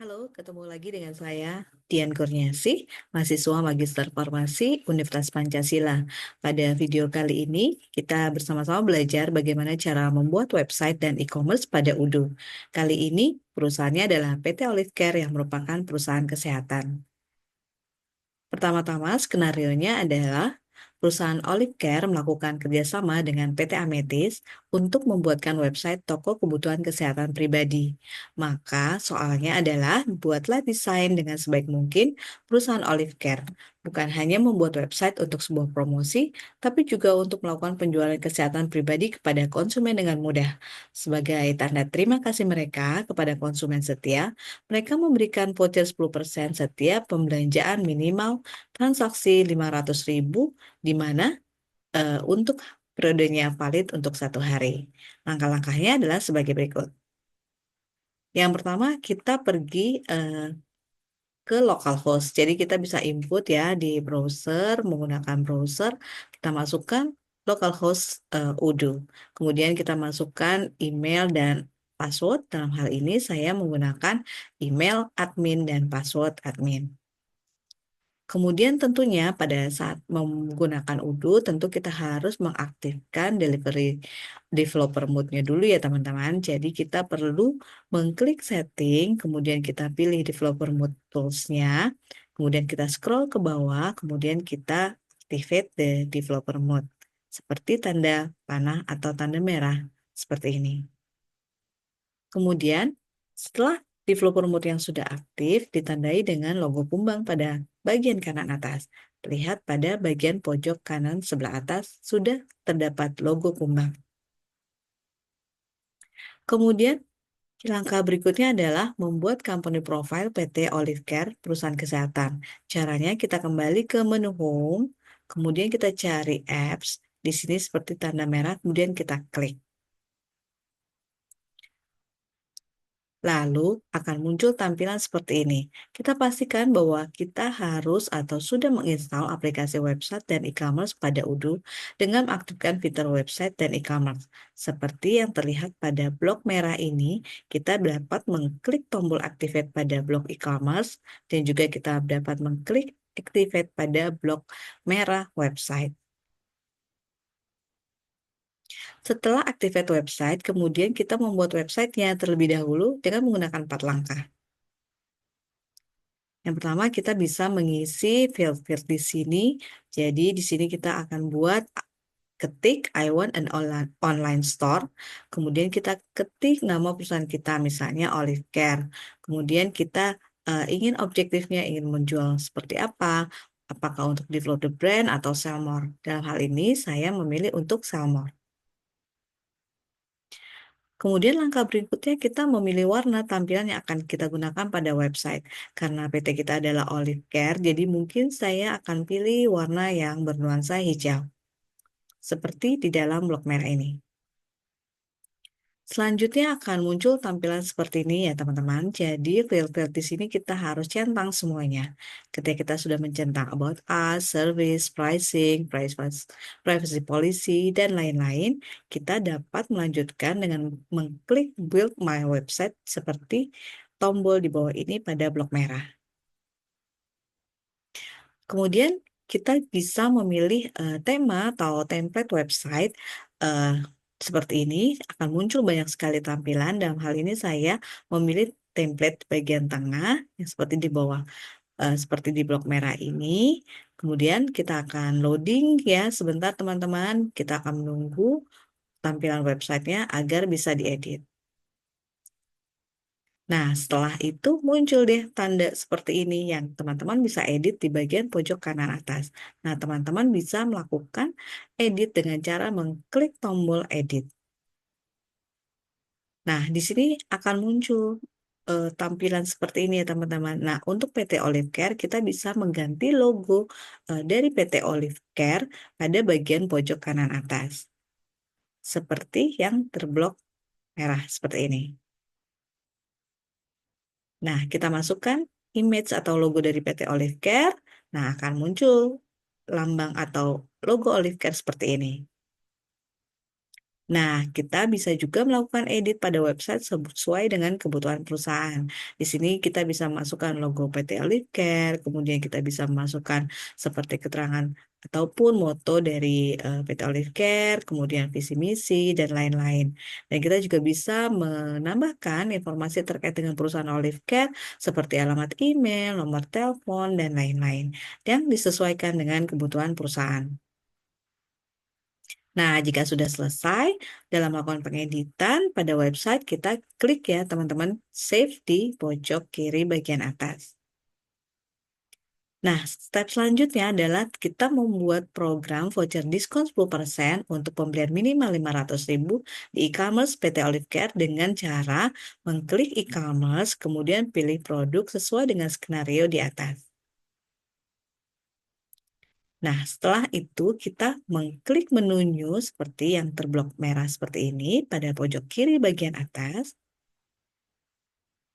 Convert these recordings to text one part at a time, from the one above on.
Halo, ketemu lagi dengan saya, Dian Kurniasih, mahasiswa Magister Farmasi Universitas Pancasila. Pada video kali ini, kita bersama-sama belajar bagaimana cara membuat website dan e-commerce pada Udo. Kali ini, perusahaannya adalah PT Olive Care yang merupakan perusahaan kesehatan. Pertama-tama, skenarionya adalah perusahaan Olive Care melakukan kerjasama dengan PT Ametis untuk membuatkan website toko kebutuhan kesehatan pribadi. Maka soalnya adalah buatlah desain dengan sebaik mungkin perusahaan Olive Care. Bukan hanya membuat website untuk sebuah promosi, tapi juga untuk melakukan penjualan kesehatan pribadi kepada konsumen dengan mudah. Sebagai tanda terima kasih mereka kepada konsumen setia, mereka memberikan voucher 10% setiap pembelanjaan minimal transaksi 500.000 di mana untuk periodenya valid untuk 1 hari. Langkah-langkahnya adalah sebagai berikut. Yang pertama, kita pergi ke localhost. Jadi kita bisa input ya di browser, menggunakan browser, kita masukkan localhost Udo. Kemudian kita masukkan email dan password. Dalam hal ini saya menggunakan email admin dan password admin. Kemudian tentunya pada saat menggunakan Udo, tentu kita harus mengaktifkan delivery developer mode-nya dulu ya teman-teman. Jadi kita perlu mengklik setting, kemudian kita pilih developer mode tools-nya, kemudian kita scroll ke bawah, kemudian kita activate the developer mode. Seperti tanda panah atau tanda merah, seperti ini. Kemudian, setelah developer mode yang sudah aktif, ditandai dengan logo kumbang pada bagian kanan atas. Lihat pada bagian pojok kanan sebelah atas sudah terdapat logo kumbang. Kemudian, langkah berikutnya adalah membuat company profile PT Olive Care, perusahaan kesehatan. Caranya kita kembali ke menu home, kemudian kita cari apps, di sini seperti tanda merah, kemudian kita klik. Lalu akan muncul tampilan seperti ini. Kita pastikan bahwa kita harus atau sudah menginstal aplikasi website dan e-commerce pada Udo dengan mengaktifkan fitur website dan e-commerce. Seperti yang terlihat pada blok merah ini, kita dapat mengklik tombol activate pada blok e-commerce dan juga kita dapat mengklik activate pada blok merah website. Setelah activate website, kemudian kita membuat websitenya terlebih dahulu dengan menggunakan 4 langkah. Yang pertama, kita bisa mengisi field-field di sini. Jadi, di sini kita akan buat ketik I want an online store. Kemudian kita ketik nama perusahaan kita, misalnya Olive Care. Kemudian kita ingin objektifnya, ingin menjual seperti apa. Apakah untuk develop the brand atau sell more. Dalam hal ini, saya memilih untuk sell more. Kemudian langkah berikutnya kita memilih warna tampilan yang akan kita gunakan pada website. Karena PT kita adalah Olive Care, jadi mungkin saya akan pilih warna yang bernuansa hijau. Seperti di dalam blok merah ini. Selanjutnya akan muncul tampilan seperti ini ya teman-teman. Jadi field-field di sini kita harus centang semuanya. Ketika kita sudah mencentang about us, service, pricing, privacy policy, dan lain-lain, kita dapat melanjutkan dengan mengklik build my website seperti tombol di bawah ini pada blok merah. Kemudian kita bisa memilih tema atau template website eh, seperti ini. Akan muncul banyak sekali tampilan. Dalam hal ini saya memilih template bagian tengah yang seperti di bawah, seperti di blok merah ini. Kemudian kita akan loading ya sebentar teman-teman. Kita akan menunggu tampilan websitenya agar bisa diedit. Nah, setelah itu muncul deh tanda seperti ini yang teman-teman bisa edit di bagian pojok kanan atas. Nah, teman-teman bisa melakukan edit dengan cara mengklik tombol edit. Nah, di sini akan muncul tampilan seperti ini ya teman-teman. Nah, untuk PT Olive Care kita bisa mengganti logo dari PT Olive Care pada bagian pojok kanan atas. Seperti yang terblok merah seperti ini. Nah, kita masukkan image atau logo dari PT Olive Care. Nah, akan muncul lambang atau logo Olive Care seperti ini. Nah, kita bisa juga melakukan edit pada website sesuai dengan kebutuhan perusahaan. Di sini kita bisa masukkan logo PT Olive Care, kemudian kita bisa masukkan seperti keterangan ataupun moto dari PT Olive Care, kemudian visi misi dan lain-lain. Dan kita juga bisa menambahkan informasi terkait dengan perusahaan Olive Care seperti alamat email, nomor telepon, dan lain-lain yang disesuaikan dengan kebutuhan perusahaan. Nah, jika sudah selesai dalam melakukan pengeditan pada website, kita klik ya teman-teman, save di pojok kiri bagian atas. Nah, step selanjutnya adalah kita membuat program voucher diskon 10% untuk pembelian minimal 500.000 di e-commerce PT Olive Care dengan cara mengklik e-commerce, kemudian pilih produk sesuai dengan skenario di atas. Nah, setelah itu kita mengklik menu new seperti yang terblok merah seperti ini pada pojok kiri bagian atas.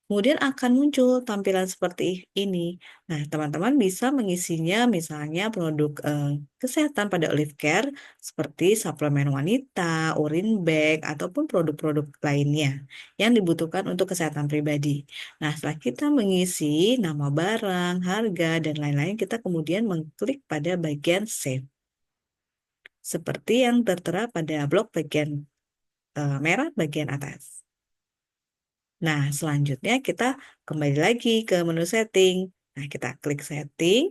Kemudian akan muncul tampilan seperti ini. Nah, teman-teman bisa mengisinya misalnya produk kesehatan pada Olive Care seperti suplemen wanita, urin bag, ataupun produk-produk lainnya yang dibutuhkan untuk kesehatan pribadi. Nah, setelah kita mengisi nama barang, harga, dan lain-lain, kita kemudian mengklik pada bagian save. Seperti yang tertera pada blok bagian merah bagian atas. Nah, selanjutnya kita kembali lagi ke menu setting. Nah, kita klik setting.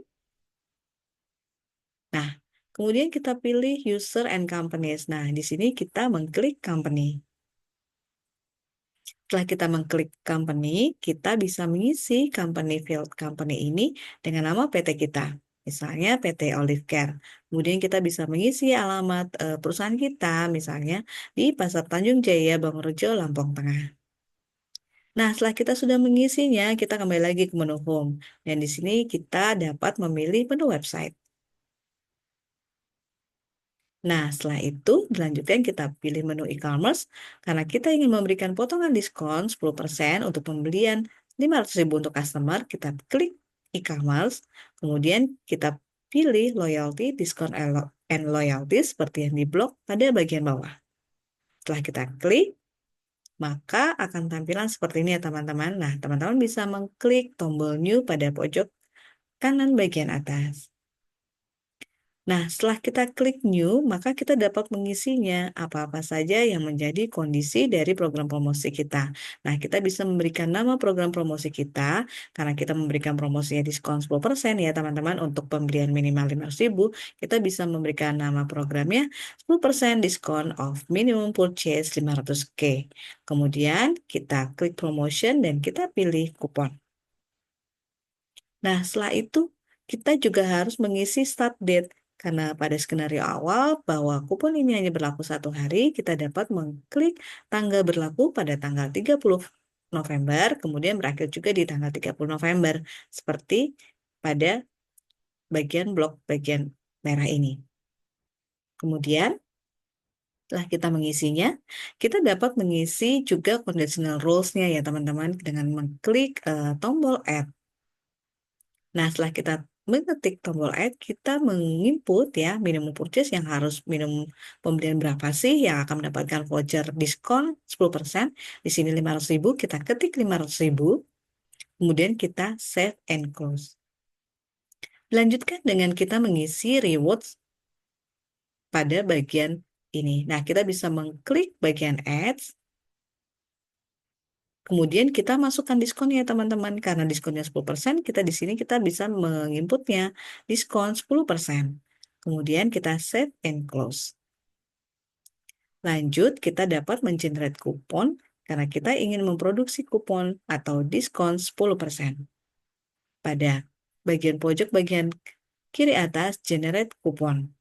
Nah, kemudian kita pilih user and companies. Nah, di sini kita mengklik company. Setelah kita mengklik company, kita bisa mengisi company field company ini dengan nama PT kita. Misalnya PT Olive Care. Kemudian kita bisa mengisi alamat perusahaan kita, misalnya di Pasar Tanjung Jaya, Bangurjo, Lampung Tengah. Nah, setelah kita sudah mengisinya, kita kembali lagi ke menu home. Dan di sini kita dapat memilih menu website. Nah, setelah itu dilanjutkan kita pilih menu e-commerce karena kita ingin memberikan potongan diskon 10% untuk pembelian 500.000 untuk customer, kita klik e-commerce, kemudian kita pilih loyalty, diskon and loyalty seperti yang di blok pada bagian bawah. Setelah kita klik, maka akan tampilan seperti ini ya teman-teman. Nah, teman-teman bisa mengklik tombol new pada pojok kanan bagian atas. Nah, setelah kita klik new, maka kita dapat mengisinya apa-apa saja yang menjadi kondisi dari program promosi kita. Nah, kita bisa memberikan nama program promosi kita, karena kita memberikan promosinya diskon 10% ya teman-teman untuk pembelian minimal 500.000, kita bisa memberikan nama programnya 10% diskon of minimum purchase 500K. Kemudian kita klik promotion dan kita pilih kupon. Nah, setelah itu kita juga harus mengisi start date. Karena pada skenario awal bahwa kupon ini hanya berlaku 1 hari, kita dapat mengklik tanggal berlaku pada tanggal 30 November, kemudian berakhir juga di tanggal 30 November, seperti pada bagian blok bagian merah ini. Kemudian, setelah kita mengisinya, kita dapat mengisi juga conditional rules-nya ya teman-teman, dengan mengklik tombol add. Nah, setelah kita mengetik tombol add, kita menginput ya minimum purchase yang harus minimum pembelian berapa sih yang akan mendapatkan voucher diskon 10%. Di sini 500.000, kita ketik 500.000, kemudian kita save and close. Dilanjutkan dengan kita mengisi rewards pada bagian ini. Nah, kita bisa mengklik bagian ads, kemudian kita masukkan diskonnya teman-teman. Karena diskonnya 10%, kita di sini kita bisa menginputnya diskon 10%. Kemudian kita save and close. Lanjut, kita dapat mengenerate kupon karena kita ingin memproduksi kupon atau diskon 10%. Pada bagian pojok bagian kiri atas, generate kupon.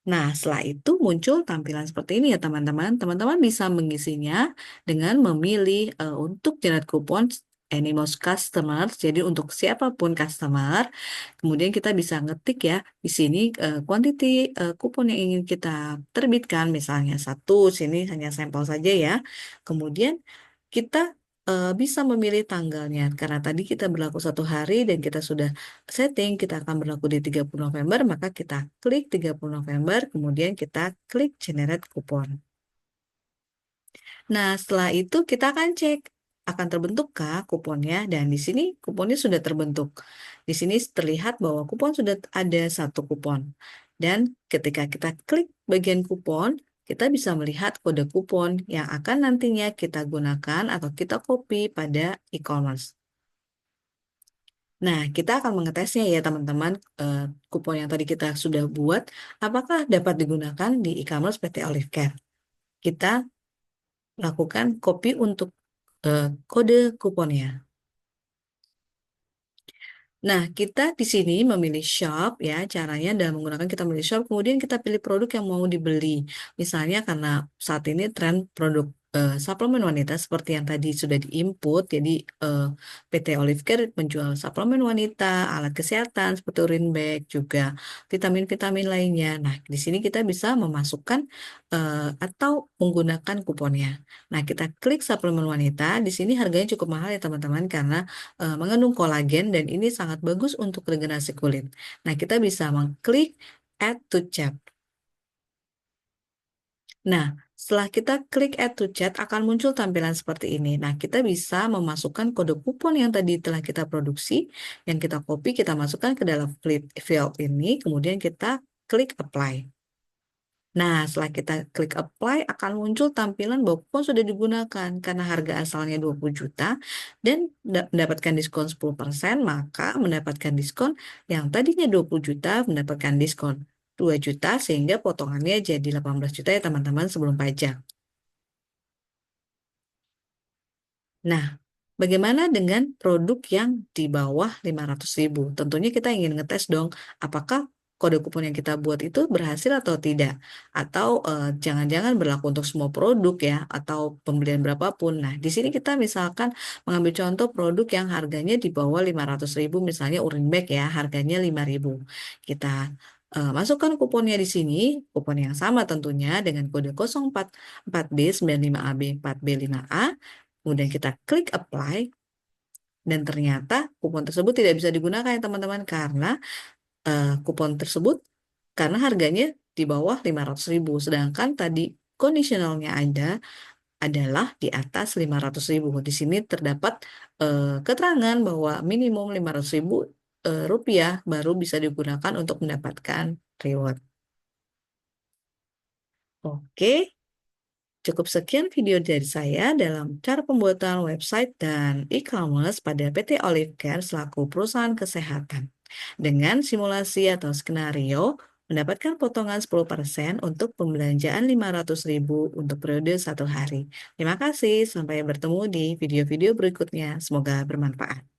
Nah, setelah itu muncul tampilan seperti ini ya teman-teman. Teman-teman bisa mengisinya dengan memilih untuk generate kupon Animos Customers. Jadi untuk siapapun customer, kemudian kita bisa ngetik ya di sini quantity kupon yang ingin kita terbitkan, misalnya 1, sini hanya sampel saja ya. Kemudian kita bisa memilih tanggalnya. Karena tadi kita berlaku 1 hari dan kita sudah setting kita akan berlaku di 30 November, maka kita klik 30 November, kemudian kita klik generate kupon. Nah, setelah itu kita akan cek akan terbentukkah kuponnya dan di sini kuponnya sudah terbentuk. Di sini terlihat bahwa kupon sudah ada 1 kupon. Dan ketika kita klik bagian kupon, kita bisa melihat kode kupon yang akan nantinya kita gunakan atau kita copy pada e-commerce. Nah, kita akan mengetesnya ya teman-teman, kupon yang tadi kita sudah buat, apakah dapat digunakan di e-commerce PT Olive Care. Kita lakukan copy untuk kode kuponnya. Nah, kita di sini memilih shop ya, caranya dalam menggunakan kita memilih shop, kemudian kita pilih produk yang mau dibeli. Misalnya karena saat ini tren produk suplemen wanita seperti yang tadi sudah diinput, jadi PT Olive Care menjual suplemen wanita, alat kesehatan seperti urin bag, juga vitamin-vitamin lainnya. Nah, di sini kita bisa memasukkan atau menggunakan kuponnya. Nah, kita klik suplemen wanita, di sini harganya cukup mahal ya teman-teman, karena mengandung kolagen dan ini sangat bagus untuk regenerasi kulit. Nah, kita bisa mengklik Add to Chat. Nah, setelah kita klik Add to Chat akan muncul tampilan seperti ini. Nah, kita bisa memasukkan kode kupon yang tadi telah kita produksi, yang kita copy, kita masukkan ke dalam field ini, kemudian kita klik Apply. Nah, setelah kita klik apply, akan muncul tampilan bahwa kupon sudah digunakan karena harga asalnya 20 juta dan mendapatkan diskon 10%, maka mendapatkan diskon yang tadinya 20 juta mendapatkan diskon 2 juta sehingga potongannya jadi 18 juta ya teman-teman sebelum pajak. Nah, bagaimana dengan produk yang di bawah 500.000? Tentunya kita ingin ngetes dong, apakah kode kupon yang kita buat itu berhasil atau tidak? Atau jangan-jangan berlaku untuk semua produk ya, atau pembelian berapapun. Nah, di sini kita misalkan mengambil contoh produk yang harganya di bawah 500.000, misalnya urin bag ya, harganya 5.000. Kita masukkan kuponnya di sini, kupon yang sama tentunya dengan kode 044B 95AB 4B5A. Kemudian kita klik apply dan ternyata kupon tersebut tidak bisa digunakan ya teman-teman karena kupon tersebut karena harganya di bawah 500.000 sedangkan tadi kondisionalnya adalah di atas 500.000. Di sini terdapat keterangan bahwa minimum 500.000 rupiah baru bisa digunakan untuk mendapatkan reward. Oke, cukup sekian video dari saya dalam cara pembuatan website dan e-commerce pada PT Olive Care selaku perusahaan kesehatan. Dengan simulasi atau skenario, mendapatkan potongan 10% untuk pembelanjaan 500.000 untuk periode 1 hari. Terima kasih, sampai bertemu di video-video berikutnya. Semoga bermanfaat.